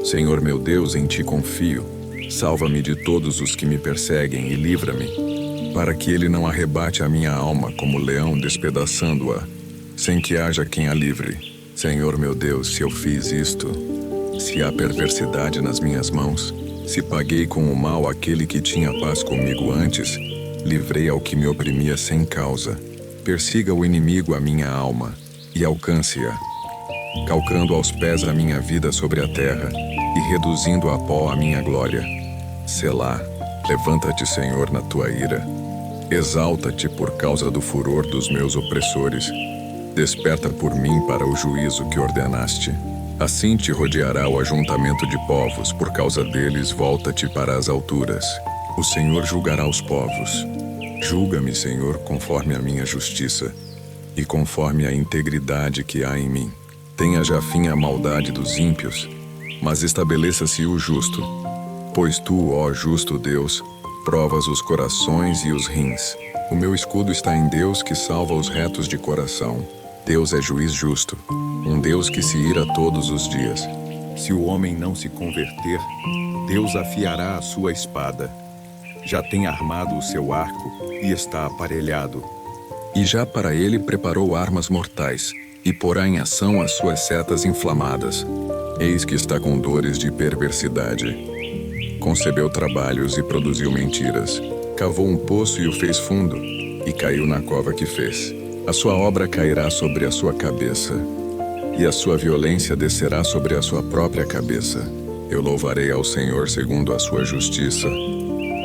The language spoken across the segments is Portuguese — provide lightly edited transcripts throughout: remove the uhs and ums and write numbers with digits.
Senhor meu Deus, em ti confio. Salva-me de todos os que me perseguem e livra-me, para que ele não arrebate a minha alma como leão despedaçando-a, sem que haja quem a livre. Senhor meu Deus, se eu fiz isto, se há perversidade nas minhas mãos, se paguei com o mal aquele que tinha paz comigo antes, livrei ao que me oprimia sem causa. Persiga o inimigo a minha alma e alcance-a, calcando aos pés a minha vida sobre a terra e reduzindo a pó a minha glória. Selá, levanta-te, Senhor, na tua ira. Exalta-te por causa do furor dos meus opressores. Desperta por mim para o juízo que ordenaste. Assim te rodeará o ajuntamento de povos, por causa deles volta-te para as alturas. O Senhor julgará os povos. Julga-me, Senhor, conforme a minha justiça e conforme a integridade que há em mim. Tenha já fim a maldade dos ímpios, mas estabeleça-se o justo. Pois tu, ó justo Deus, provas os corações e os rins. O meu escudo está em Deus que salva os retos de coração. Deus é juiz justo, um Deus que se ira todos os dias. Se o homem não se converter, Deus afiará a sua espada. Já tem armado o seu arco e está aparelhado. E já para ele preparou armas mortais, e porá em ação as suas setas inflamadas. Eis que está com dores de perversidade. Concebeu trabalhos e produziu mentiras. Cavou um poço e o fez fundo, e caiu na cova que fez. A sua obra cairá sobre a sua cabeça, e a sua violência descerá sobre a sua própria cabeça. Eu louvarei ao Senhor segundo a sua justiça,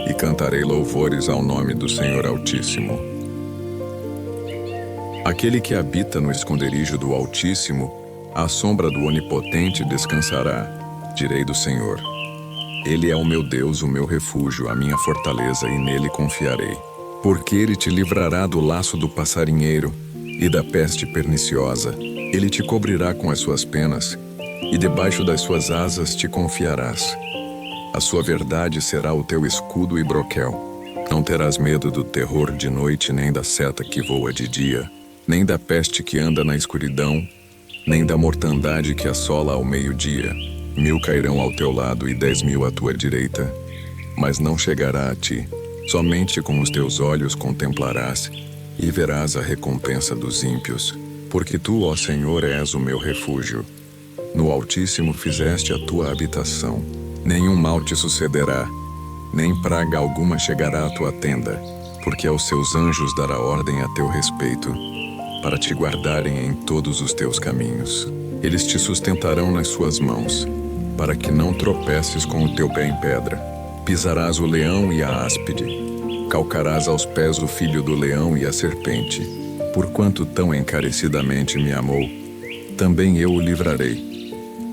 e cantarei louvores ao nome do Senhor Altíssimo. Aquele que habita no esconderijo do Altíssimo, à sombra do Onipotente descansará. Direi do Senhor: Ele é o meu Deus, o meu refúgio, a minha fortaleza, e nele confiarei. Porque ele te livrará do laço do passarinheiro e da peste perniciosa. Ele te cobrirá com as suas penas, e debaixo das suas asas te confiarás. A sua verdade será o teu escudo e broquel. Não terás medo do terror de noite, nem da seta que voa de dia, nem da peste que anda na escuridão, nem da mortandade que assola ao meio-dia. 1000 cairão ao teu lado e 10.000 à tua direita, mas não chegará a ti. Somente com os teus olhos contemplarás e verás a recompensa dos ímpios. Porque tu, ó Senhor, és o meu refúgio. No Altíssimo fizeste a tua habitação. Nenhum mal te sucederá, nem praga alguma chegará à tua tenda, porque aos seus anjos dará ordem a teu respeito, para te guardarem em todos os teus caminhos. Eles te sustentarão nas suas mãos, para que não tropeces com o teu pé em pedra. Pisarás o leão e a áspide, calcarás aos pés o filho do leão e a serpente. Porquanto tão encarecidamente me amou, também eu o livrarei.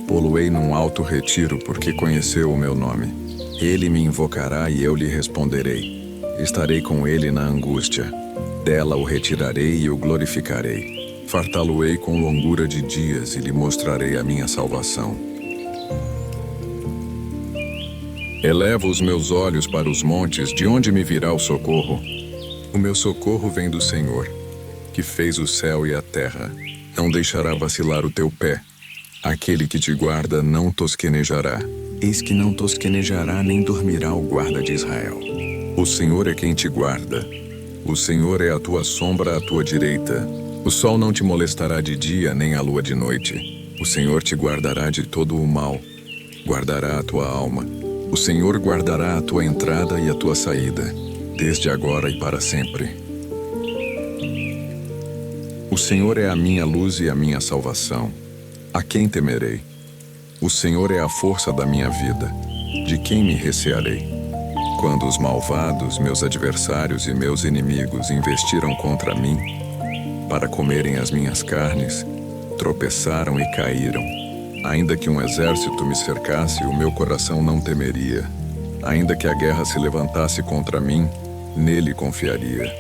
Pô-lo-ei num alto retiro, porque conheceu o meu nome. Ele me invocará e eu lhe responderei. Estarei com ele na angústia. Dela o retirarei e o glorificarei. Fartá-lo-ei com longura de dias e lhe mostrarei a minha salvação. Elevo os meus olhos para os montes, de onde me virá o socorro? O meu socorro vem do Senhor, que fez o céu e a terra. Não deixará vacilar o teu pé. Aquele que te guarda não tosquenejará. Eis que não tosquenejará nem dormirá o guarda de Israel. O Senhor é quem te guarda. O Senhor é a tua sombra à tua direita. O sol não te molestará de dia, nem a lua de noite. O Senhor te guardará de todo o mal. Guardará a tua alma. O Senhor guardará a tua entrada e a tua saída, desde agora e para sempre. O Senhor é a minha luz e a minha salvação. A quem temerei? O Senhor é a força da minha vida. De quem me recearei? Quando os malvados, meus adversários e meus inimigos investiram contra mim, para comerem as minhas carnes, tropeçaram e caíram. Ainda que um exército me cercasse, o meu coração não temeria. Ainda que a guerra se levantasse contra mim, nele confiaria.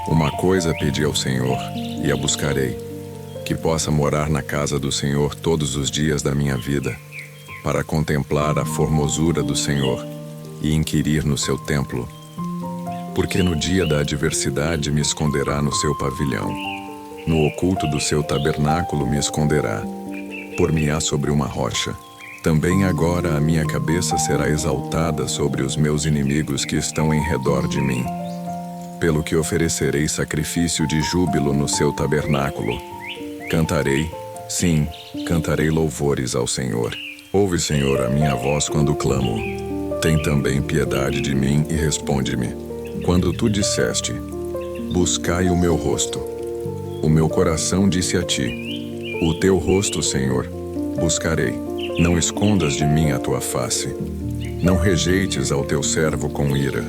Uma coisa pedi ao Senhor, e a buscarei: que possa morar na casa do Senhor todos os dias da minha vida, para contemplar a formosura do Senhor e inquirir no seu templo. Porque no dia da adversidade me esconderá no seu pavilhão. No oculto do seu tabernáculo me esconderá. Por-me-á sobre uma rocha. Também agora a minha cabeça será exaltada sobre os meus inimigos que estão em redor de mim. Pelo que oferecerei sacrifício de júbilo no seu tabernáculo. Cantarei, sim, cantarei louvores ao Senhor. Ouve, Senhor, a minha voz quando clamo. Tem também piedade de mim e responde-me. Quando tu disseste, buscai o meu rosto. O meu coração disse a ti, o teu rosto, Senhor, buscarei. Não escondas de mim a tua face. Não rejeites ao teu servo com ira.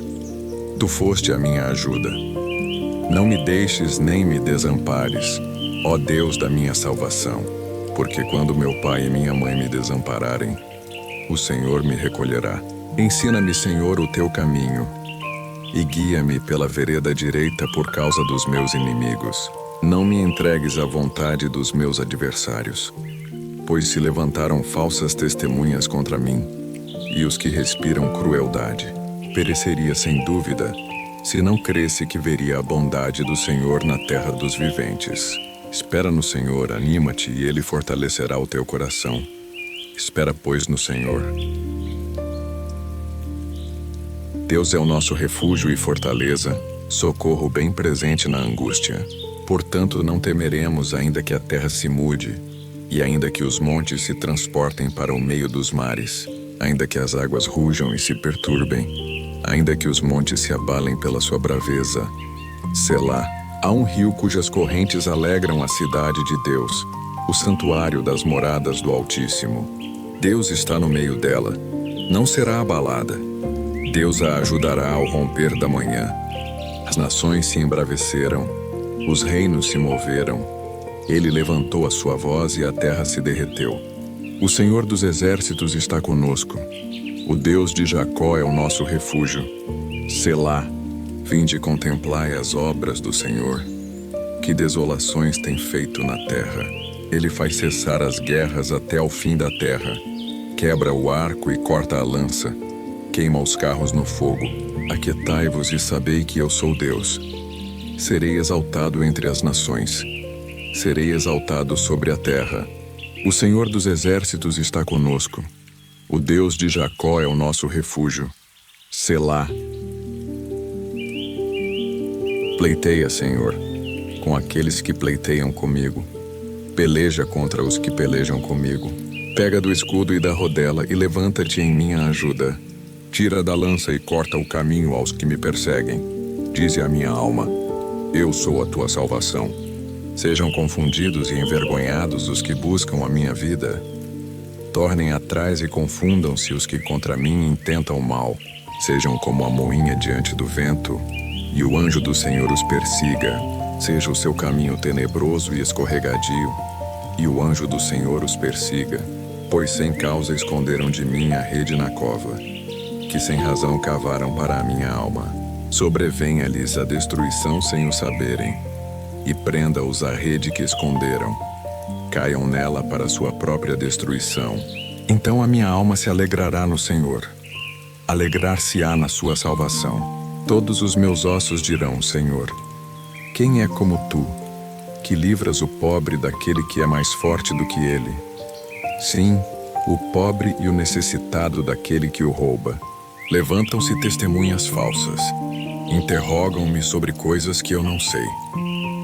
Tu foste a minha ajuda. Não me deixes nem me desampares, ó Deus da minha salvação. Porque quando meu pai e minha mãe me desampararem, o Senhor me recolherá. Ensina-me, Senhor, o teu caminho, e guia-me pela vereda direita por causa dos meus inimigos. Não me entregues à vontade dos meus adversários, pois se levantaram falsas testemunhas contra mim, e os que respiram crueldade. Pereceria sem dúvida, se não cresse que veria a bondade do Senhor na terra dos viventes. Espera no Senhor, anima-te, e Ele fortalecerá o teu coração. Espera, pois, no Senhor. Deus é o nosso refúgio e fortaleza, socorro bem presente na angústia. Portanto, não temeremos, ainda que a terra se mude, e ainda que os montes se transportem para o meio dos mares, ainda que as águas rujam e se perturbem, ainda que os montes se abalem pela sua braveza. Selá. Há um rio cujas correntes alegram a cidade de Deus, o santuário das moradas do Altíssimo. Deus está no meio dela, não será abalada. Deus a ajudará ao romper da manhã. As nações se embraveceram, os reinos se moveram. Ele levantou a sua voz e a terra se derreteu. O Senhor dos exércitos está conosco. O Deus de Jacó é o nosso refúgio. Selá. Vinde contemplai as obras do Senhor. Que desolações tem feito na terra. Ele faz cessar as guerras até ao fim da terra. Quebra o arco e corta a lança. Queima os carros no fogo. Aquietai-vos e sabei que eu sou Deus. Serei exaltado entre as nações. Serei exaltado sobre a terra. O Senhor dos exércitos está conosco. O Deus de Jacó é o nosso refúgio. Selá. Pleiteia, Senhor, com aqueles que pleiteiam comigo. Peleja contra os que pelejam comigo. Pega do escudo e da rodela e levanta-te em minha ajuda. Tira da lança e corta o caminho aos que me perseguem. Dize a minha alma, eu sou a tua salvação. Sejam confundidos e envergonhados os que buscam a minha vida. Tornem atrás e confundam-se os que contra mim intentam mal. Sejam como a moinha diante do vento, e o anjo do Senhor os persiga. Seja o seu caminho tenebroso e escorregadio, e o anjo do Senhor os persiga. Pois sem causa esconderam de mim a rede na cova, que sem razão cavaram para a minha alma. Sobrevenha-lhes a destruição sem o saberem, e prenda-os a rede que esconderam. Caiam nela para sua própria destruição. Então a minha alma se alegrará no Senhor. Alegrar-se-á na sua salvação. Todos os meus ossos dirão, Senhor, quem é como tu, que livras o pobre daquele que é mais forte do que ele? Sim, o pobre e o necessitado daquele que o rouba. Levantam-se testemunhas falsas. Interrogam-me sobre coisas que eu não sei.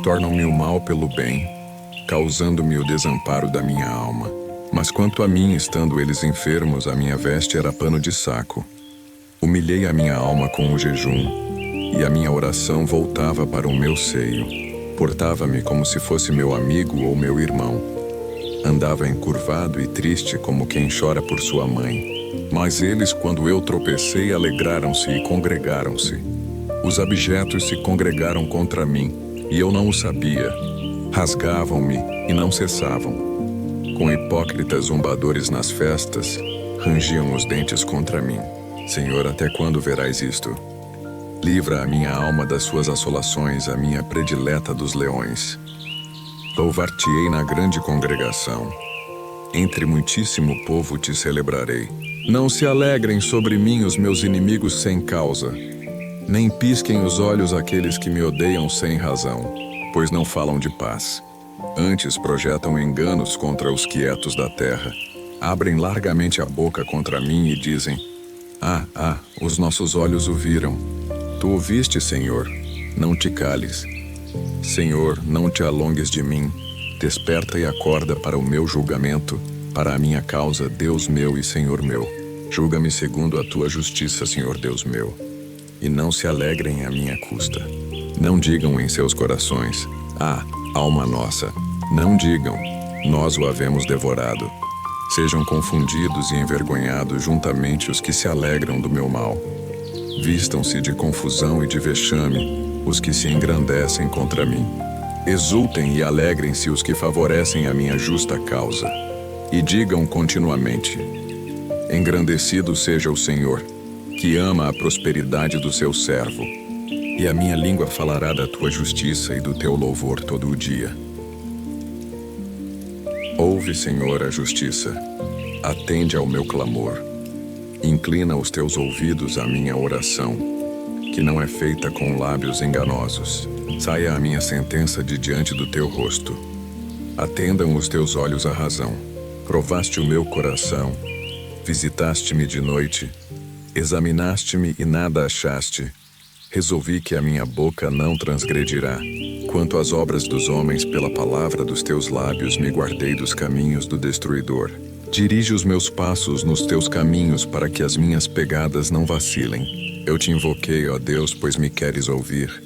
Tornam-me o mal pelo bem, causando-me o desamparo da minha alma. Mas quanto a mim, estando eles enfermos, a minha veste era pano de saco. Humilhei a minha alma com o jejum, e a minha oração voltava para o meu seio. Portava-me como se fosse meu amigo ou meu irmão. Andava encurvado e triste como quem chora por sua mãe. Mas eles, quando eu tropecei, alegraram-se e congregaram-se. Os abjetos se congregaram contra mim, e eu não o sabia. Rasgavam-me e não cessavam. Com hipócritas zombadores nas festas, rangiam os dentes contra mim. Senhor, até quando verás isto? Livra a minha alma das suas assolações, a minha predileta dos leões. Louvar-te-ei na grande congregação. Entre muitíssimo povo te celebrarei. Não se alegrem sobre mim os meus inimigos sem causa, nem pisquem os olhos aqueles que me odeiam sem razão, pois não falam de paz. Antes projetam enganos contra os quietos da terra. Abrem largamente a boca contra mim e dizem: os nossos olhos o viram. Tu ouviste, Senhor, não te cales. Senhor, não te alongues de mim. Desperta e acorda para o meu julgamento, para a minha causa, Deus meu e Senhor meu. Julga-me segundo a tua justiça, Senhor Deus meu, e não se alegrem à minha custa. Não digam em seus corações: alma nossa. Não digam: nós o havemos devorado. Sejam confundidos e envergonhados juntamente os que se alegram do meu mal. Vistam-se de confusão e de vexame os que se engrandecem contra mim. Exultem e alegrem-se os que favorecem a minha justa causa. E digam continuamente: engrandecido seja o Senhor, que ama a prosperidade do seu servo. E a minha língua falará da tua justiça e do teu louvor todo o dia. Ouve, Senhor, a justiça. Atende ao meu clamor. Inclina os teus ouvidos à minha oração, que não é feita com lábios enganosos. Saia a minha sentença de diante do teu rosto. Atendam os teus olhos à razão. Provaste o meu coração. Visitaste-me de noite. Examinaste-me e nada achaste. Resolvi que a minha boca não transgredirá. Quanto às obras dos homens, pela palavra dos teus lábios me guardei dos caminhos do destruidor. Dirige os meus passos nos teus caminhos para que as minhas pegadas não vacilem. Eu te invoquei, ó Deus, pois me queres ouvir.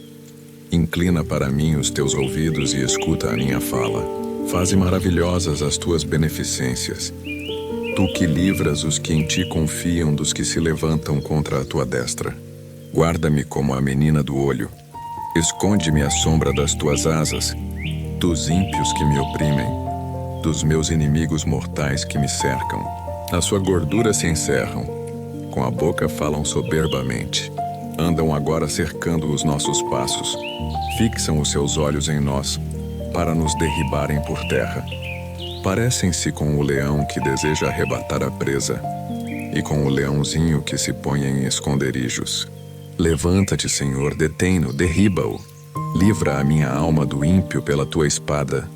Inclina para mim os teus ouvidos e escuta a minha fala. Faze maravilhosas as tuas beneficências. Tu que livras os que em ti confiam dos que se levantam contra a tua destra. Guarda-me como a menina do olho. Esconde-me à sombra das tuas asas, dos ímpios que me oprimem, dos meus inimigos mortais que me cercam. Na sua gordura se encerram, com a boca falam soberbamente. Andam agora cercando os nossos passos. Fixam os seus olhos em nós, para nos derribarem por terra. Parecem-se com o leão que deseja arrebatar a presa, e com o leãozinho que se põe em esconderijos. Levanta-te, Senhor, detém-no, derriba-o. Livra a minha alma do ímpio pela tua espada.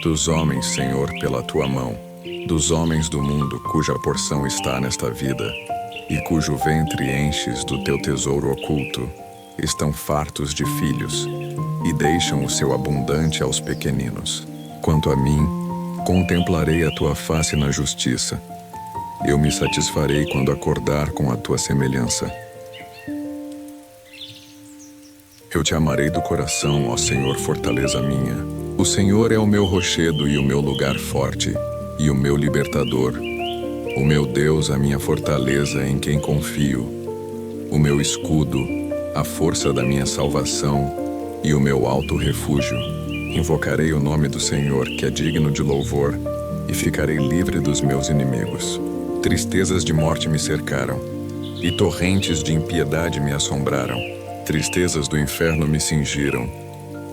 Dos homens, Senhor, pela tua mão. Dos homens do mundo, cuja porção está nesta vida, e cujo ventre enches do teu tesouro oculto, estão fartos de filhos, e deixam o seu abundante aos pequeninos. Quanto a mim, contemplarei a tua face na justiça. Eu me satisfarei quando acordar com a tua semelhança. Eu te amarei do coração, ó Senhor, fortaleza minha. O Senhor é o meu rochedo e o meu lugar forte, e o meu libertador. O meu Deus, a minha fortaleza em quem confio. O meu escudo, a força da minha salvação e o meu alto refúgio. Invocarei o nome do Senhor, que é digno de louvor, e ficarei livre dos meus inimigos. Tristezas de morte me cercaram, e torrentes de impiedade me assombraram. Tristezas do inferno me cingiram,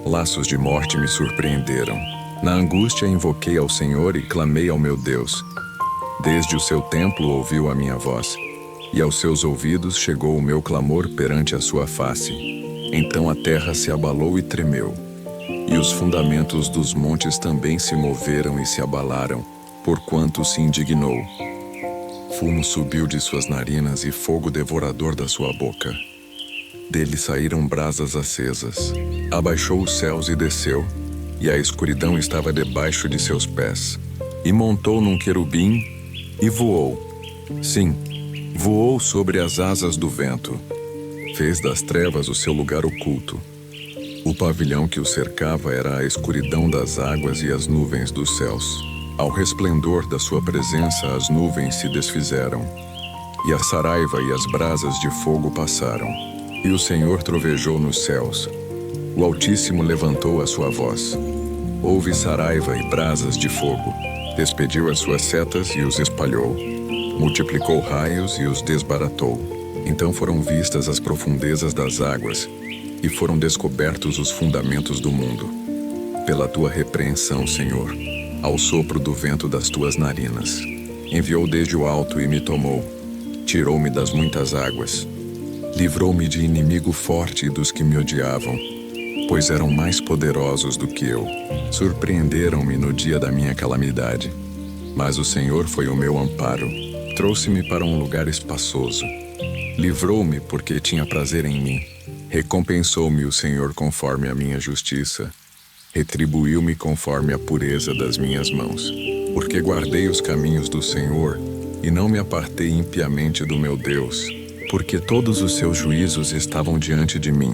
laços de morte me surpreenderam. Na angústia invoquei ao Senhor e clamei ao meu Deus. Desde o seu templo ouviu a minha voz, e aos seus ouvidos chegou o meu clamor perante a sua face. Então a terra se abalou e tremeu, e os fundamentos dos montes também se moveram e se abalaram, porquanto se indignou. Fumo subiu de suas narinas e fogo devorador da sua boca. Dele saíram brasas acesas. Abaixou os céus e desceu, e a escuridão estava debaixo de seus pés. E montou num querubim e voou. Sim, voou sobre as asas do vento. Fez das trevas o seu lugar oculto. O pavilhão que o cercava era a escuridão das águas e as nuvens dos céus. Ao resplendor da sua presença as nuvens se desfizeram, e a saraiva e as brasas de fogo passaram. E o Senhor trovejou nos céus. O Altíssimo levantou a sua voz. Houve saraiva e brasas de fogo. Despediu as suas setas e os espalhou. Multiplicou raios e os desbaratou. Então foram vistas as profundezas das águas, e foram descobertos os fundamentos do mundo. Pela tua repreensão, Senhor, ao sopro do vento das tuas narinas. Enviou desde o alto e me tomou. Tirou-me das muitas águas. Livrou-me de inimigo forte e dos que me odiavam, pois eram mais poderosos do que eu. Surpreenderam-me no dia da minha calamidade. Mas o Senhor foi o meu amparo, trouxe-me para um lugar espaçoso. Livrou-me porque tinha prazer em mim. Recompensou-me o Senhor conforme a minha justiça. Retribuiu-me conforme a pureza das minhas mãos. Porque guardei os caminhos do Senhor e não me apartei impiamente do meu Deus. Porque todos os seus juízos estavam diante de mim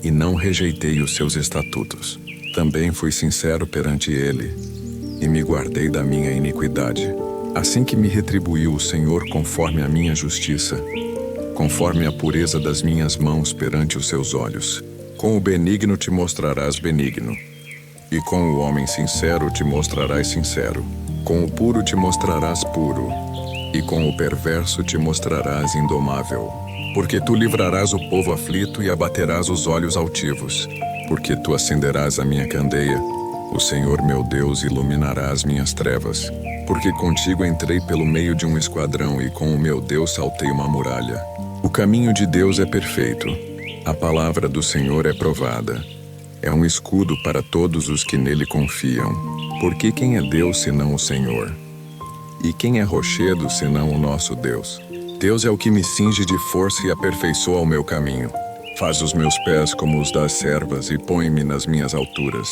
e não rejeitei os seus estatutos. Também fui sincero perante ele e me guardei da minha iniquidade. Assim que me retribuiu o Senhor conforme a minha justiça, conforme a pureza das minhas mãos perante os seus olhos. Com o benigno te mostrarás benigno, e com o homem sincero te mostrarás sincero. Com o puro te mostrarás puro, e com o perverso te mostrarás indomável. Porque tu livrarás o povo aflito e abaterás os olhos altivos. Porque tu acenderás a minha candeia, o Senhor meu Deus iluminará as minhas trevas. Porque contigo entrei pelo meio de um esquadrão e com o meu Deus saltei uma muralha. O caminho de Deus é perfeito, a palavra do Senhor é provada. É um escudo para todos os que nele confiam. Porque quem é Deus senão o Senhor? E quem é rochedo senão o nosso Deus? Deus é o que me cinge de força e aperfeiçoa o meu caminho. Faz os meus pés como os das servas e põe-me nas minhas alturas.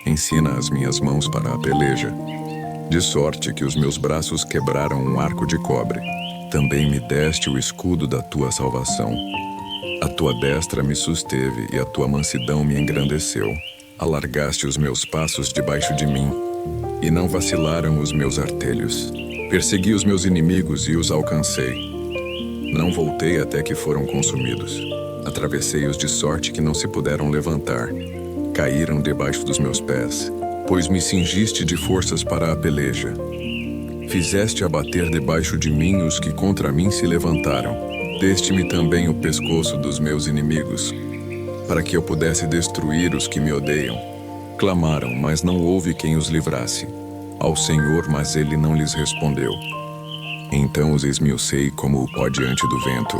Ensina as minhas mãos para a peleja. De sorte que os meus braços quebraram um arco de cobre. Também me deste o escudo da tua salvação. A tua destra me susteve e a tua mansidão me engrandeceu. Alargaste os meus passos debaixo de mim, e não vacilaram os meus artelhos. Persegui os meus inimigos e os alcancei. Não voltei até que foram consumidos. Atravessei-os de sorte que não se puderam levantar. Caíram debaixo dos meus pés, pois me cingiste de forças para a peleja. Fizeste abater debaixo de mim os que contra mim se levantaram. Deste-me também o pescoço dos meus inimigos, para que eu pudesse destruir os que me odeiam. Clamaram, mas não houve quem os livrasse. Ao Senhor, mas ele não lhes respondeu. Então os esmiucei como o pó diante do vento.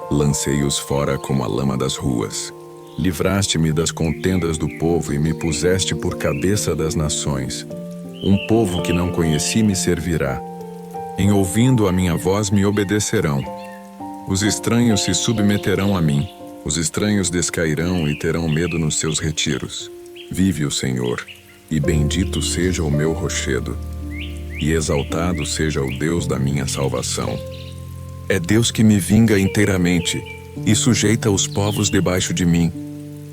Lancei-os fora como a lama das ruas. Livraste-me das contendas do povo e me puseste por cabeça das nações. Um povo que não conheci me servirá. Em ouvindo a minha voz me obedecerão. Os estranhos se submeterão a mim. Os estranhos descairão e terão medo nos seus retiros. Vive o Senhor, e bendito seja o meu rochedo, e exaltado seja o Deus da minha salvação. É Deus que me vinga inteiramente, e sujeita os povos debaixo de mim,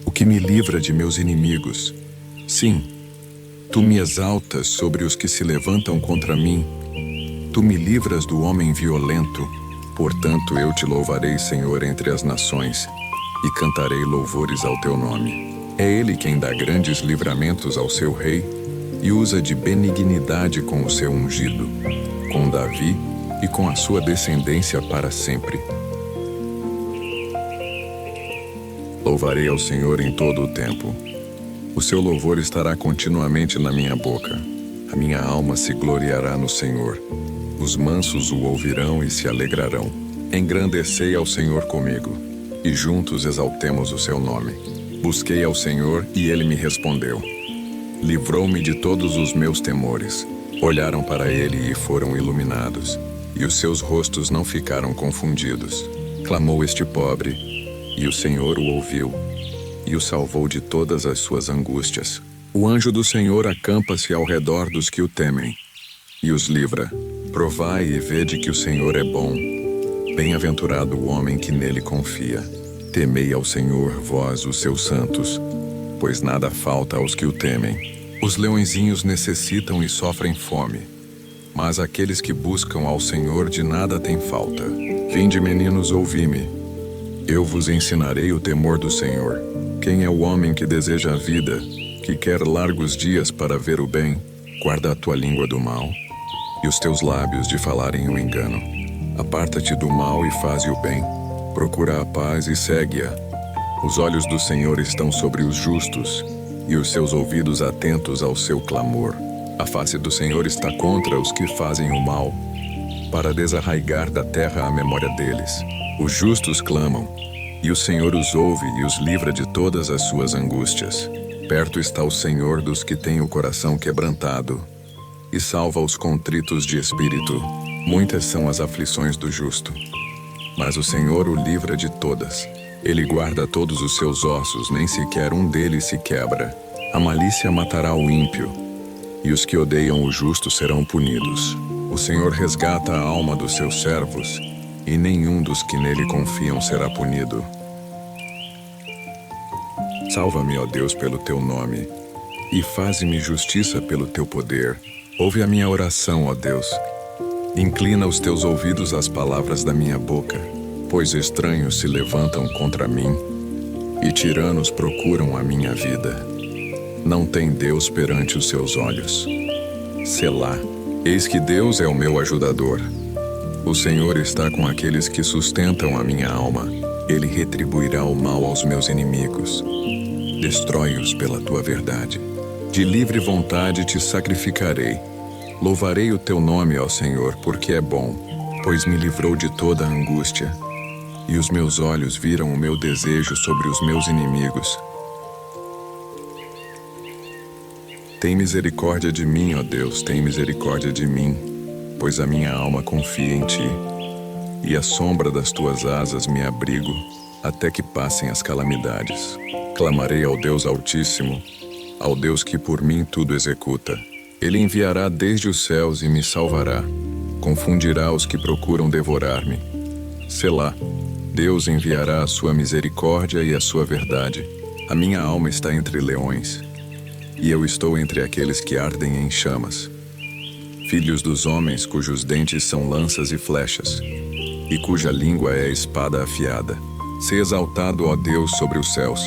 o que me livra de meus inimigos. Sim, tu me exaltas sobre os que se levantam contra mim. Tu me livras do homem violento. Portanto, eu te louvarei, Senhor, entre as nações, e cantarei louvores ao teu nome. É ele quem dá grandes livramentos ao seu rei, e usa de benignidade com o seu ungido, com Davi e com a sua descendência para sempre. Louvarei ao Senhor em todo o tempo. O seu louvor estará continuamente na minha boca. A minha alma se gloriará no Senhor. Os mansos o ouvirão e se alegrarão. Engrandecei ao Senhor comigo, e juntos exaltemos o seu nome. Busquei ao Senhor e ele me respondeu. Livrou-me de todos os meus temores. Olharam para ele e foram iluminados, e os seus rostos não ficaram confundidos. Clamou este pobre, e o Senhor o ouviu, e o salvou de todas as suas angústias. O anjo do Senhor acampa-se ao redor dos que o temem, e os livra. Provai e vede que o Senhor é bom. Bem-aventurado o homem que nele confia. Temei ao Senhor, vós, os seus santos, pois nada falta aos que o temem. Os leõezinhos necessitam e sofrem fome, mas aqueles que buscam ao Senhor de nada têm falta. Vinde, meninos, ouvi-me. Eu vos ensinarei o temor do Senhor. Quem é o homem que deseja a vida, que quer largos dias para ver o bem? Guarda a tua língua do mal, e os teus lábios de falarem o engano. Aparta-te do mal e faze o bem. Procura a paz e segue-a. Os olhos do Senhor estão sobre os justos, e os seus ouvidos atentos ao seu clamor. A face do Senhor está contra os que fazem o mal, para desarraigar da terra a memória deles. Os justos clamam, e o Senhor os ouve e os livra de todas as suas angústias. Perto está o Senhor dos que têm o coração quebrantado, e salva os contritos de espírito. Muitas são as aflições do justo, mas o Senhor o livra de todas. Ele guarda todos os seus ossos, nem sequer um deles se quebra. A malícia matará o ímpio, e os que odeiam o justo serão punidos. O Senhor resgata a alma dos seus servos, e nenhum dos que nele confiam será punido. Salva-me, ó Deus, pelo teu nome, e faze-me justiça pelo teu poder. Ouve a minha oração, ó Deus. Inclina os teus ouvidos às palavras da minha boca, pois estranhos se levantam contra mim, e tiranos procuram a minha vida. Não tem Deus perante os seus olhos. Selá. Eis que Deus é o meu ajudador. O Senhor está com aqueles que sustentam a minha alma. Ele retribuirá o mal aos meus inimigos. Destrói-os pela tua verdade. De livre vontade te sacrificarei. Louvarei o teu nome, ó Senhor, porque é bom, pois me livrou de toda a angústia. E os meus olhos viram o meu desejo sobre os meus inimigos. Tem misericórdia de mim, ó Deus, tem misericórdia de mim, pois a minha alma confia em ti. E à sombra das tuas asas me abrigo, até que passem as calamidades. Clamarei ao Deus Altíssimo, ao Deus que por mim tudo executa. Ele enviará desde os céus e me salvará. Confundirá os que procuram devorar-me. Selá. Deus enviará a sua misericórdia e a sua verdade. A minha alma está entre leões, e eu estou entre aqueles que ardem em chamas. Filhos dos homens cujos dentes são lanças e flechas, e cuja língua é espada afiada. Se exaltado, ó Deus, sobre os céus.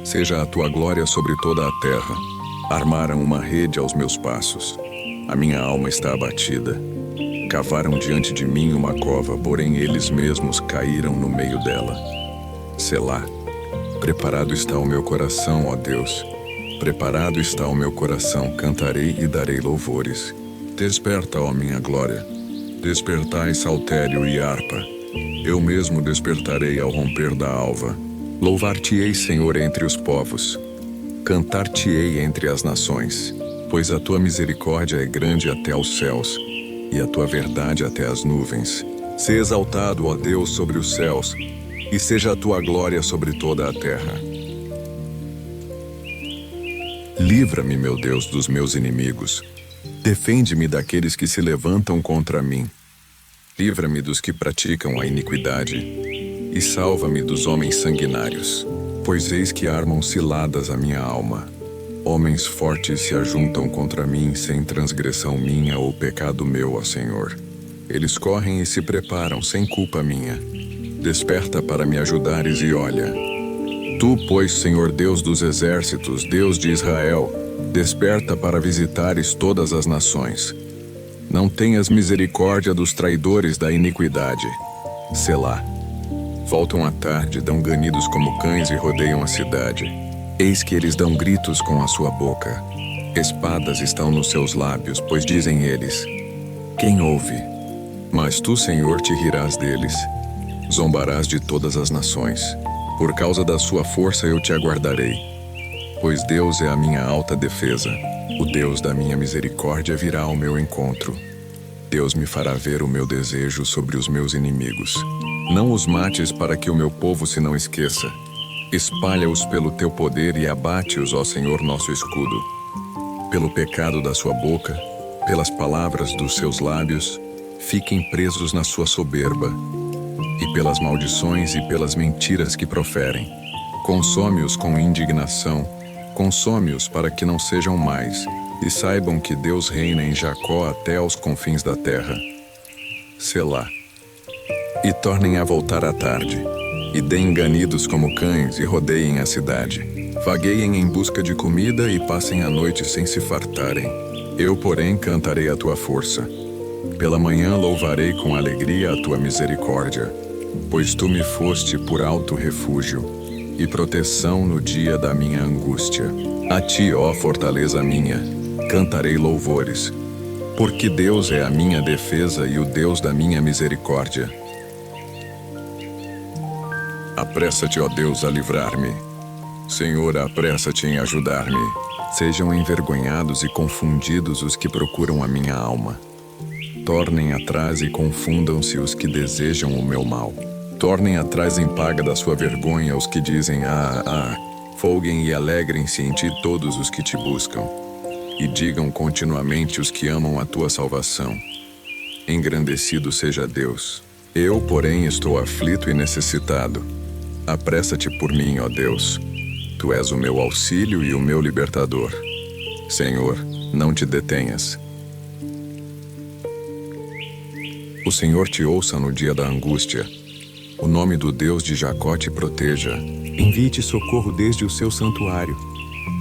Seja a tua glória sobre toda a terra. Armaram uma rede aos meus passos. A minha alma está abatida. Cavaram diante de mim uma cova, porém eles mesmos caíram no meio dela. Selá. Preparado está o meu coração, ó Deus. Preparado está o meu coração, cantarei e darei louvores. Desperta, ó minha glória. Despertai saltério e harpa. Eu mesmo despertarei ao romper da alva. Louvar-te-ei, Senhor, entre os povos. Cantar-te-ei entre as nações. Pois a tua misericórdia é grande até os céus, e a tua verdade até as nuvens. Se exaltado, ó Deus, sobre os céus, e seja a tua glória sobre toda a terra. Livra-me, meu Deus, dos meus inimigos. Defende-me daqueles que se levantam contra mim. Livra-me dos que praticam a iniquidade, e salva-me dos homens sanguinários. Pois eis que armam ciladas a minha alma. Homens fortes se ajuntam contra mim sem transgressão minha ou pecado meu, ó Senhor. Eles correm e se preparam sem culpa minha. Desperta para me ajudares e olha. Tu, pois, Senhor Deus dos exércitos, Deus de Israel, desperta para visitares todas as nações. Não tenhas misericórdia dos traidores da iniquidade. Selá. Voltam à tarde, dão ganidos como cães e rodeiam a cidade. Eis que eles dão gritos com a sua boca. Espadas estão nos seus lábios, pois dizem eles: quem ouve? Mas tu, Senhor, te rirás deles. Zombarás de todas as nações. Por causa da sua força eu te aguardarei. Pois Deus é a minha alta defesa. O Deus da minha misericórdia virá ao meu encontro. Deus me fará ver o meu desejo sobre os meus inimigos. Não os mates para que o meu povo se não esqueça. Espalha-os pelo teu poder e abate-os, ó Senhor, nosso escudo. Pelo pecado da sua boca, pelas palavras dos seus lábios, fiquem presos na sua soberba. E pelas maldições e pelas mentiras que proferem. Consome-os com indignação, consome-os para que não sejam mais, e saibam que Deus reina em Jacó até aos confins da terra. Selá. E tornem a voltar à tarde, e deem ganidos como cães e rodeiem a cidade. Vagueiem em busca de comida e passem a noite sem se fartarem. Eu, porém, cantarei a tua força. Pela manhã louvarei com alegria a tua misericórdia, pois tu me foste por alto refúgio e proteção no dia da minha angústia. A ti, ó fortaleza minha, cantarei louvores, porque Deus é a minha defesa e o Deus da minha misericórdia. Apressa-te, ó Deus, a livrar-me. Senhor, apressa-te em ajudar-me. Sejam envergonhados e confundidos os que procuram a minha alma. Tornem atrás e confundam-se os que desejam o meu mal. Tornem atrás em paga da sua vergonha os que dizem, folguem e alegrem-se em ti todos os que te buscam. E digam continuamente os que amam a tua salvação. Engrandecido seja Deus. Eu, porém, estou aflito e necessitado. Apressa-te por mim, ó Deus. Tu és o meu auxílio e o meu libertador. Senhor, não te detenhas. O Senhor te ouça no dia da angústia. O nome do Deus de Jacó te proteja. Envie-te socorro desde o seu santuário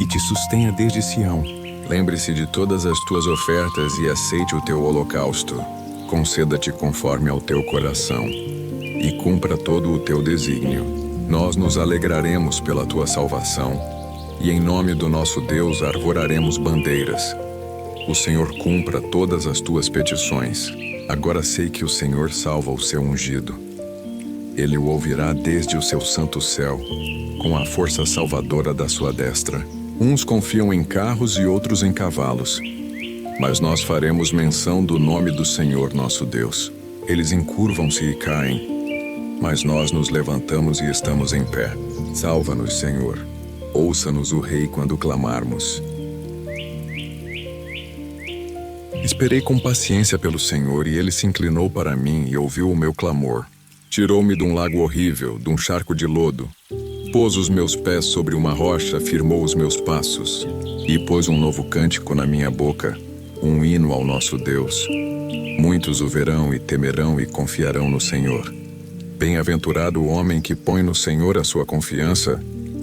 e te sustenha desde Sião. Lembre-se de todas as tuas ofertas e aceite o teu holocausto. Conceda-te conforme ao teu coração e cumpra todo o teu desígnio. Nós nos alegraremos pela tua salvação e em nome do nosso Deus arvoraremos bandeiras. O Senhor cumpra todas as tuas petições. Agora sei que o Senhor salva o seu ungido. Ele o ouvirá desde o seu santo céu, com a força salvadora da sua destra. Uns confiam em carros e outros em cavalos. Mas nós faremos menção do nome do Senhor nosso Deus. Eles encurvam-se e caem, mas nós nos levantamos e estamos em pé. Salva-nos, Senhor. Ouça-nos o Rei quando clamarmos. Esperei com paciência pelo Senhor e ele se inclinou para mim e ouviu o meu clamor. Tirou-me de um lago horrível, de um charco de lodo. Pôs os meus pés sobre uma rocha, firmou os meus passos. E pôs um novo cântico na minha boca, um hino ao nosso Deus. Muitos o verão e temerão e confiarão no Senhor. Bem-aventurado o homem que põe no Senhor a sua confiança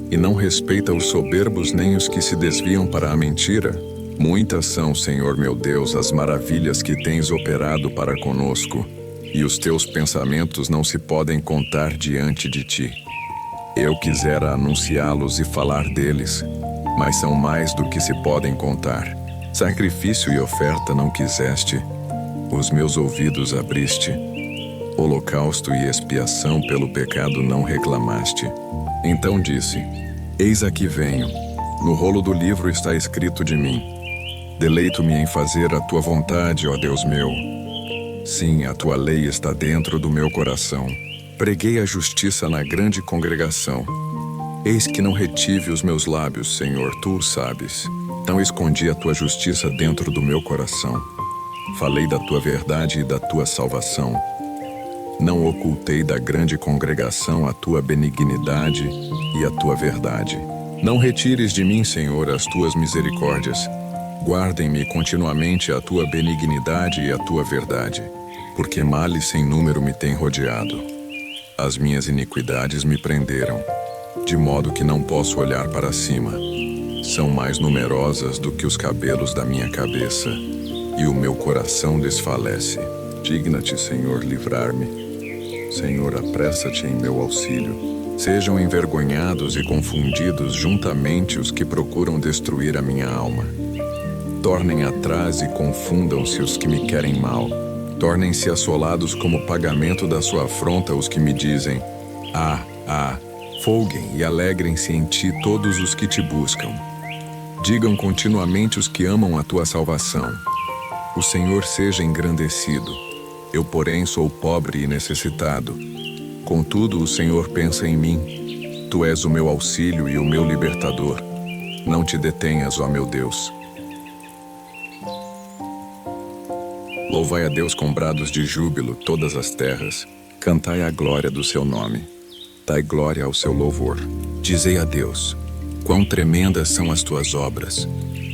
e não respeita os soberbos nem os que se desviam para a mentira. Muitas são, Senhor meu Deus, as maravilhas que tens operado para conosco, e os teus pensamentos não se podem contar diante de ti. Eu quisera anunciá-los e falar deles, mas são mais do que se podem contar. Sacrifício e oferta não quiseste, os meus ouvidos abriste. Holocausto e expiação pelo pecado não reclamaste. Então disse: Eis aqui venho. No rolo do livro está escrito de mim. Deleito-me em fazer a tua vontade, ó Deus meu. Sim, a tua lei está dentro do meu coração. Preguei a justiça na grande congregação. Eis que não retive os meus lábios, Senhor, tu o sabes. Não escondi a tua justiça dentro do meu coração. Falei da tua verdade e da tua salvação. Não ocultei da grande congregação a tua benignidade e a tua verdade. Não retires de mim, Senhor, as tuas misericórdias. Guardem-me continuamente a tua benignidade e a tua verdade, porque males sem número me têm rodeado. As minhas iniquidades me prenderam, de modo que não posso olhar para cima. São mais numerosas do que os cabelos da minha cabeça, e o meu coração desfalece. Digna-te, Senhor, livrar-me. Senhor, apressa-te em meu auxílio. Sejam envergonhados e confundidos juntamente os que procuram destruir a minha alma. Tornem atrás e confundam-se os que me querem mal. Tornem-se assolados como pagamento da sua afronta os que me dizem: folguem e alegrem-se em ti todos os que te buscam. Digam continuamente os que amam a tua salvação. O Senhor seja engrandecido. Eu, porém, sou pobre e necessitado. Contudo, o Senhor pensa em mim. Tu és o meu auxílio e o meu libertador. Não te detenhas, ó meu Deus. Louvai a Deus com brados de júbilo, todas as terras. Cantai a glória do seu nome. Dai glória ao seu louvor. Dizei a Deus: quão tremendas são as tuas obras.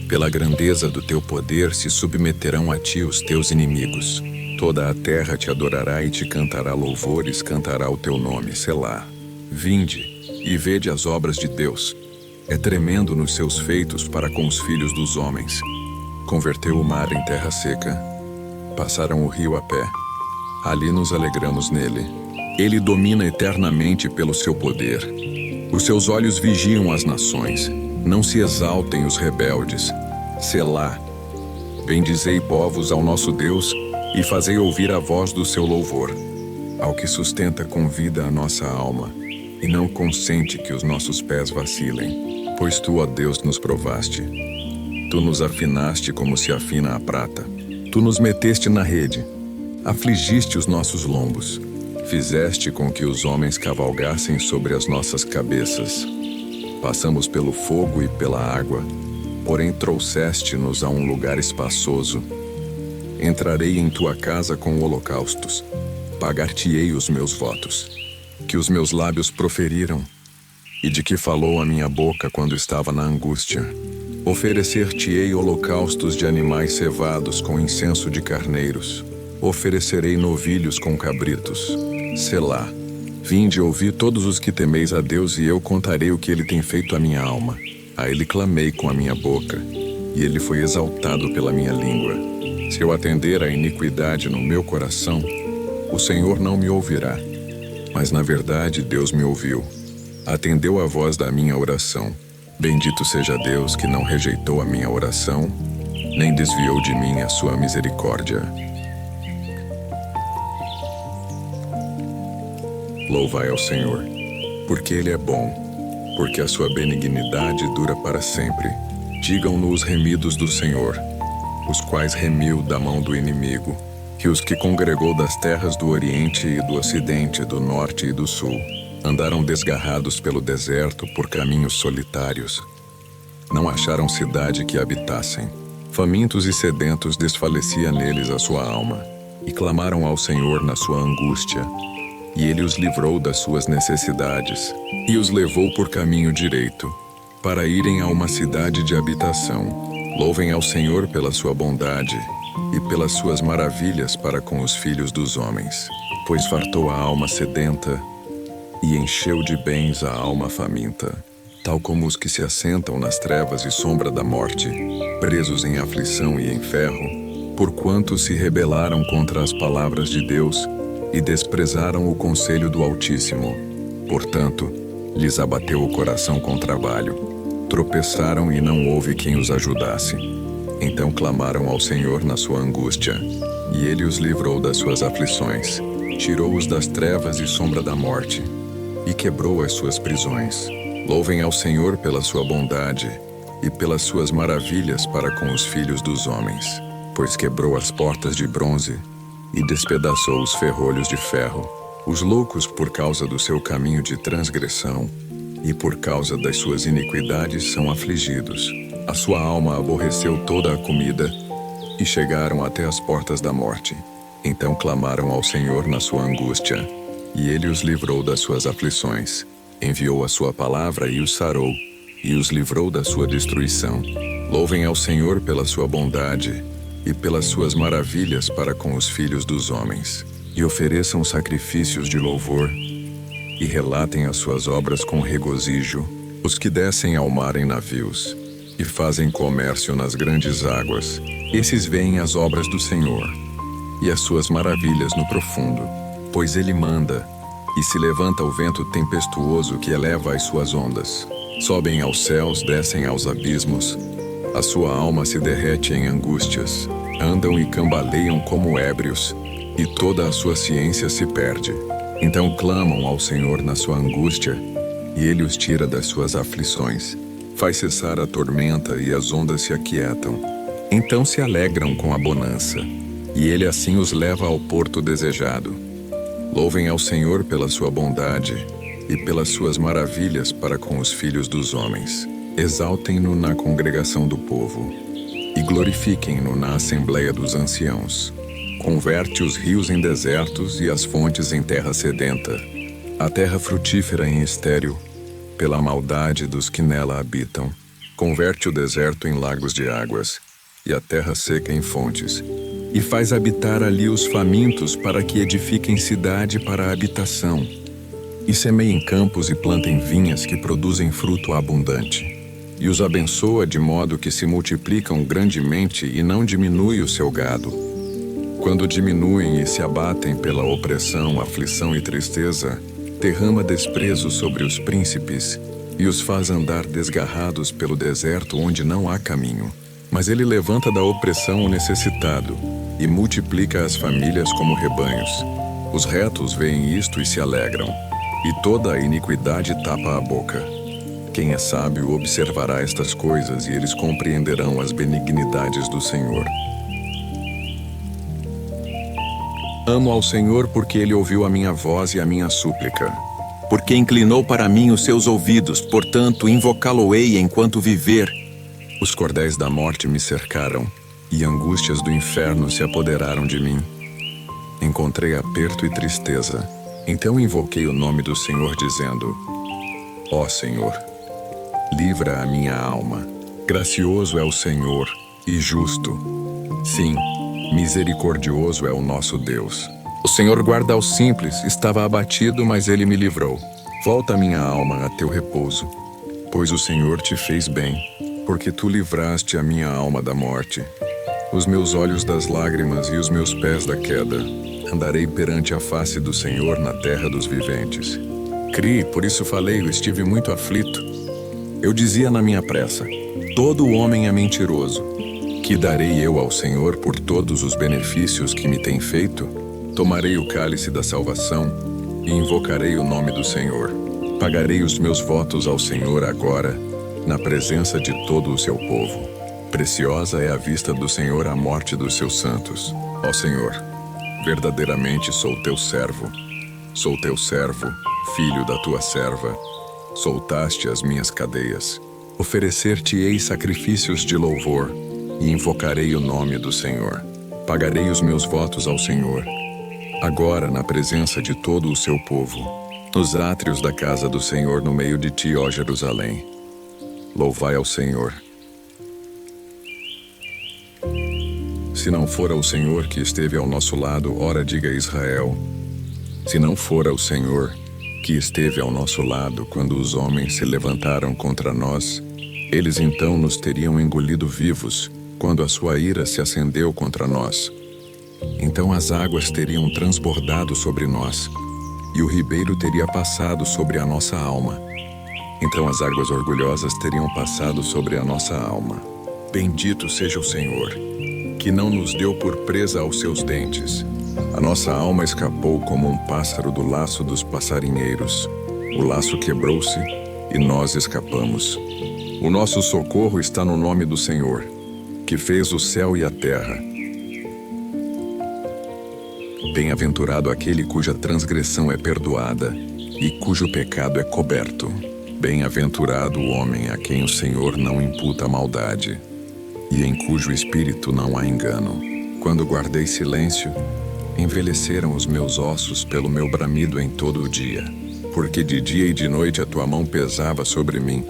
Pela grandeza do teu poder se submeterão a ti os teus inimigos. Toda a terra te adorará e te cantará louvores, cantará o teu nome, Selá. Vinde e vede as obras de Deus. É tremendo nos seus feitos para com os filhos dos homens. Converteu o mar em terra seca. Passaram o rio a pé. Ali nos alegramos nele. Ele domina eternamente pelo seu poder. Os seus olhos vigiam as nações. Não se exaltem os rebeldes. Selá. Bendizei, povos, ao nosso Deus e fazei ouvir a voz do seu louvor. Ao que sustenta com vida a nossa alma e não consente que os nossos pés vacilem. Pois tu, ó Deus, nos provaste. Tu nos afinaste como se afina a prata. Tu nos meteste na rede. Afligiste os nossos lombos. Fizeste com que os homens cavalgassem sobre as nossas cabeças. Passamos pelo fogo e pela água, porém trouxeste-nos a um lugar espaçoso. Entrarei em tua casa com holocaustos. Pagar-te-ei os meus votos, que os meus lábios proferiram, e de que falou a minha boca quando estava na angústia. Oferecer-te-ei holocaustos de animais cevados com incenso de carneiros. Oferecerei novilhos com cabritos. Selá. Vinde ouvir todos os que temeis a Deus, e eu contarei o que ele tem feito à minha alma. A ele clamei com a minha boca, e ele foi exaltado pela minha língua. Se eu atender à iniquidade no meu coração, o Senhor não me ouvirá. Mas na verdade Deus me ouviu. Atendeu a voz da minha oração. Bendito seja Deus que não rejeitou a minha oração, nem desviou de mim a sua misericórdia. Louvai ao Senhor, porque Ele é bom, porque a sua benignidade dura para sempre. Digam-no os remidos do Senhor, os quais remiu da mão do inimigo, que os que congregou das terras do Oriente e do Ocidente, do Norte e do Sul, andaram desgarrados pelo deserto por caminhos solitários. Não acharam cidade que habitassem. Famintos e sedentos desfalecia neles a sua alma, e clamaram ao Senhor na sua angústia, e Ele os livrou das suas necessidades, e os levou por caminho direito, para irem a uma cidade de habitação. Louvem ao Senhor pela sua bondade, e pelas suas maravilhas para com os filhos dos homens, pois fartou a alma sedenta, e encheu de bens a alma faminta, tal como os que se assentam nas trevas e sombra da morte, presos em aflição e em ferro, porquanto se rebelaram contra as palavras de Deus e desprezaram o conselho do Altíssimo. Portanto, lhes abateu o coração com trabalho, tropeçaram e não houve quem os ajudasse. Então clamaram ao Senhor na sua angústia, e Ele os livrou das suas aflições, tirou-os das trevas e sombra da morte, e quebrou as suas prisões. Louvem ao Senhor pela sua bondade e pelas suas maravilhas para com os filhos dos homens, pois quebrou as portas de bronze e despedaçou os ferrolhos de ferro. Os loucos, por causa do seu caminho de transgressão e por causa das suas iniquidades, são afligidos. A sua alma aborreceu toda a comida e chegaram até as portas da morte. Então clamaram ao Senhor na sua angústia, e Ele os livrou das suas aflições. Enviou a sua palavra e os sarou, e os livrou da sua destruição. Louvem ao Senhor pela sua bondade e pelas suas maravilhas para com os filhos dos homens. E ofereçam sacrifícios de louvor, e relatem as suas obras com regozijo. Os que descem ao mar em navios, e fazem comércio nas grandes águas, esses veem as obras do Senhor, e as suas maravilhas no profundo. Pois Ele manda, e se levanta o vento tempestuoso que eleva as suas ondas. Sobem aos céus, descem aos abismos. A sua alma se derrete em angústias. Andam e cambaleiam como ébrios, e toda a sua ciência se perde. Então clamam ao Senhor na sua angústia, e Ele os tira das suas aflições. Faz cessar a tormenta e as ondas se aquietam. Então se alegram com a bonança, e Ele assim os leva ao porto desejado. Louvem ao Senhor pela sua bondade e pelas suas maravilhas para com os filhos dos homens. Exaltem-no na congregação do povo e glorifiquem-no na assembleia dos anciãos. Converte os rios em desertos e as fontes em terra sedenta, a terra frutífera em estéril, pela maldade dos que nela habitam. Converte o deserto em lagos de águas e a terra seca em fontes, e faz habitar ali os famintos para que edifiquem cidade para a habitação, e semeiem campos e plantem vinhas que produzem fruto abundante, e os abençoa de modo que se multiplicam grandemente e não diminui o seu gado. Quando diminuem e se abatem pela opressão, aflição e tristeza, derrama desprezo sobre os príncipes e os faz andar desgarrados pelo deserto onde não há caminho. Mas Ele levanta da opressão o necessitado e multiplica as famílias como rebanhos. Os retos veem isto e se alegram, e toda a iniquidade tapa a boca. Quem é sábio observará estas coisas e eles compreenderão as benignidades do Senhor. Amo ao Senhor porque Ele ouviu a minha voz e a minha súplica. Porque inclinou para mim os seus ouvidos, portanto invocá-lo-ei enquanto viver. Os cordéis da morte me cercaram, e angústias do inferno se apoderaram de mim. Encontrei aperto e tristeza. Então invoquei o nome do Senhor, dizendo: Ó Senhor, livra a minha alma. Gracioso é o Senhor e justo. Sim, misericordioso é o nosso Deus. O Senhor guarda aos simples, estava abatido, mas Ele me livrou. Volta minha alma a teu repouso, pois o Senhor te fez bem, porque tu livraste a minha alma da morte, os meus olhos das lágrimas e os meus pés da queda. Andarei perante a face do Senhor na terra dos viventes. Criei, por isso falei, eu estive muito aflito. Eu dizia na minha pressa: todo homem é mentiroso. Que darei eu ao Senhor por todos os benefícios que me tem feito? Tomarei o cálice da salvação e invocarei o nome do Senhor. Pagarei os meus votos ao Senhor agora, na presença de todo o seu povo. Preciosa é a vista do Senhor a morte dos seus santos. Ó Senhor, verdadeiramente sou teu servo. Sou teu servo, filho da tua serva. Soltaste as minhas cadeias. Oferecer-te-ei sacrifícios de louvor e invocarei o nome do Senhor. Pagarei os meus votos ao Senhor, agora na presença de todo o seu povo, nos átrios da casa do Senhor no meio de ti, ó Jerusalém. Louvai ao Senhor. Se não fora o Senhor que esteve ao nosso lado, ora diga Israel. Se não fora o Senhor que esteve ao nosso lado quando os homens se levantaram contra nós, eles então nos teriam engolido vivos quando a sua ira se acendeu contra nós. Então as águas teriam transbordado sobre nós, e o ribeiro teria passado sobre a nossa alma. Então as águas orgulhosas teriam passado sobre a nossa alma. Bendito seja o Senhor, que não nos deu por presa aos seus dentes. A nossa alma escapou como um pássaro do laço dos passarinheiros. O laço quebrou-se e nós escapamos. O nosso socorro está no nome do Senhor, que fez o céu e a terra. Bem-aventurado aquele cuja transgressão é perdoada e cujo pecado é coberto. Bem-aventurado o homem a quem o Senhor não imputa maldade e em cujo espírito não há engano. Quando guardei silêncio, envelheceram os meus ossos pelo meu bramido em todo o dia, porque de dia e de noite a tua mão pesava sobre mim.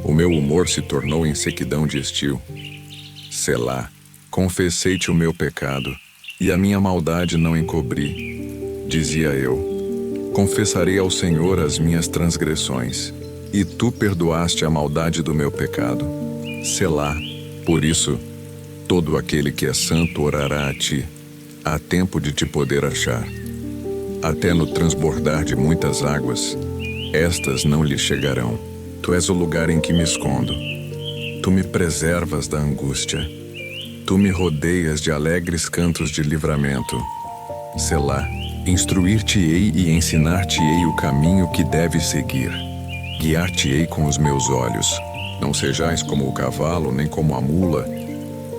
O meu humor se tornou em sequidão de estio. Selá, confessei-te o meu pecado, e a minha maldade não encobri. Dizia eu: confessarei ao Senhor as minhas transgressões, e tu perdoaste a maldade do meu pecado. Selá, por isso, todo aquele que é santo orará a ti. Há tempo de te poder achar. Até no transbordar de muitas águas, estas não lhe chegarão. Tu és o lugar em que me escondo. Tu me preservas da angústia. Tu me rodeias de alegres cantos de livramento. Selá, instruir-te-ei e ensinar-te-ei o caminho que deves seguir. Guiar-te-ei com os meus olhos. Não sejais como o cavalo, nem como a mula,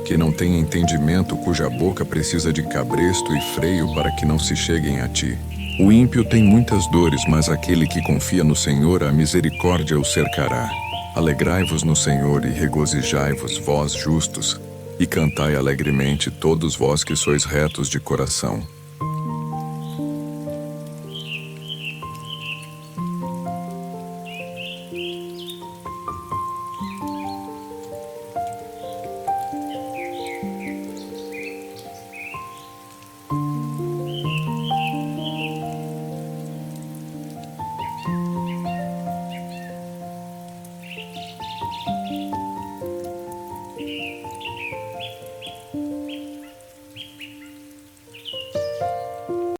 que não tem entendimento, cuja boca precisa de cabresto e freio para que não se cheguem a ti. O ímpio tem muitas dores, mas aquele que confia no Senhor, a misericórdia o cercará. Alegrai-vos no Senhor e regozijai-vos, vós justos, e cantai alegremente todos vós que sois retos de coração.